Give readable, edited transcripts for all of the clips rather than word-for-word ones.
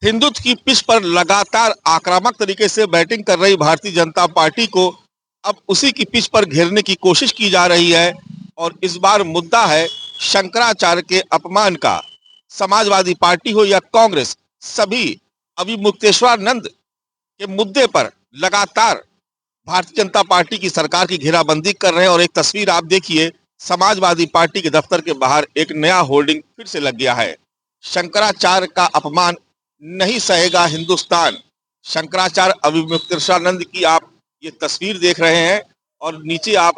हिंदुत्व की पिच पर लगातार आक्रामक तरीके से बैटिंग कर रही भारतीय जनता पार्टी को अब उसी की पिच पर घेरने की कोशिश की जा रही है और इस बार मुद्दा है शंकराचार्य के अपमान का। समाजवादी पार्टी हो या कांग्रेस, सभी अविमुक्तेश्वरानंद के मुद्दे पर लगातार भारतीय जनता पार्टी की सरकार की घेराबंदी कर रहे हैं। और एक तस्वीर आप देखिए, समाजवादी पार्टी के दफ्तर के बाहर एक नया होर्डिंग फिर से लग गया है। शंकराचार्य का अपमान नहीं सहेगा हिंदुस्तान। शंकराचार्य अविमुक्तेश्वरानंद की आप ये तस्वीर देख रहे हैं और नीचे आप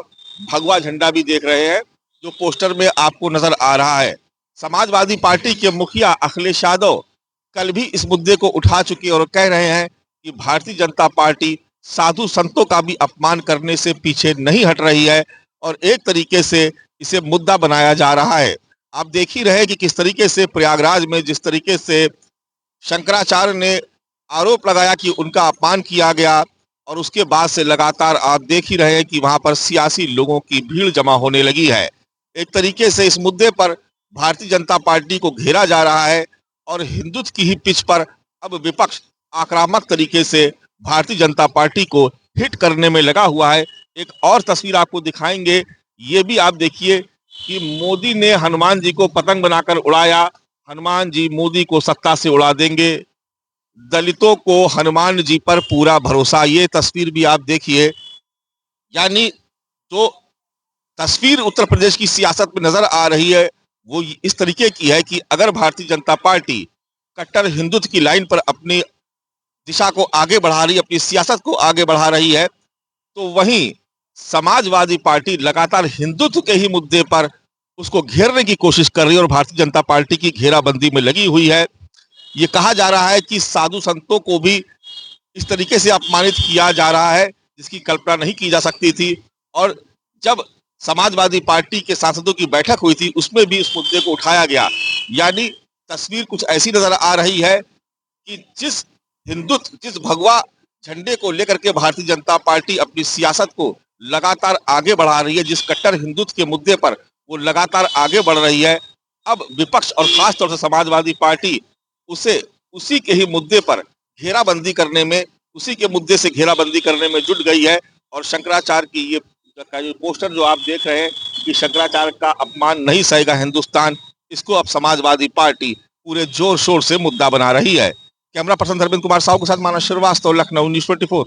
भगवा झंडा भी देख रहे हैं जो पोस्टर में आपको नजर आ रहा है। समाजवादी पार्टी के मुखिया अखिलेश यादव कल भी इस मुद्दे को उठा चुके और कह रहे हैं कि भारतीय जनता पार्टी साधु संतों का भी अपमान करने से पीछे नहीं हट रही है और एक तरीके से इसे मुद्दा बनाया जा रहा है। आप देख ही रहे कि किस तरीके से प्रयागराज में जिस तरीके से शंकराचार्य ने आरोप लगाया कि उनका अपमान किया गया और उसके बाद से लगातार आप देख ही रहे हैं कि वहां पर सियासी लोगों की भीड़ जमा होने लगी है। एक तरीके से इस मुद्दे पर भारतीय जनता पार्टी को घेरा जा रहा है और हिंदुत्व की ही पिच पर अब विपक्ष आक्रामक तरीके से भारतीय जनता पार्टी को हिट करने में लगा हुआ है। एक और तस्वीर आपको दिखाएंगे, ये भी आप देखिए कि मोदी ने हनुमान जी को पतंग बनाकर उड़ाया। हनुमान जी मोदी को सत्ता से उड़ा देंगे, दलितों को हनुमान जी पर पूरा भरोसा। ये तस्वीर भी आप देखिए, यानी जो तस्वीर उत्तर प्रदेश की सियासत में नजर आ रही है वो इस तरीके की है कि अगर भारतीय जनता पार्टी कट्टर हिंदुत्व की लाइन पर अपनी दिशा को आगे बढ़ा रही, अपनी सियासत को आगे बढ़ा रही है, तो वहीं समाजवादी पार्टी लगातार हिंदुत्व के ही मुद्दे पर उसको घेरने की कोशिश कर रही है और भारतीय जनता पार्टी की घेराबंदी में लगी हुई है। ये कहा जा रहा है कि साधु संतों को भी इस तरीके से अपमानित किया जा रहा है जिसकी कल्पना नहीं की जा सकती थी। और जब समाजवादी पार्टी के सांसदों की बैठक हुई थी उसमें भी इस मुद्दे को उठाया गया। यानी तस्वीर कुछ ऐसी नजर आ रही है कि जिस हिंदुत्व, जिस भगवा झंडे को लेकर के भारतीय जनता पार्टी अपनी सियासत को लगातार आगे बढ़ा रही है, जिस कट्टर हिंदुत्व के मुद्दे पर वो लगातार आगे बढ़ रही है, अब विपक्ष और खास तौर से समाजवादी पार्टी उसे उसी के ही मुद्दे पर घेराबंदी करने में, उसी के मुद्दे से घेराबंदी करने में जुट गई है। और शंकराचार्य की ये पोस्टर जो आप देख रहे हैं कि शंकराचार्य का अपमान नहीं सहेगा हिंदुस्तान, इसको अब समाजवादी पार्टी पूरे जोर शोर से मुद्दा बना रही है। कैमरा पर्सन धर्मेंद्र कुमार साहू के साथ मानस श्रीवास्तव, लखनऊ न्यूज़ 24।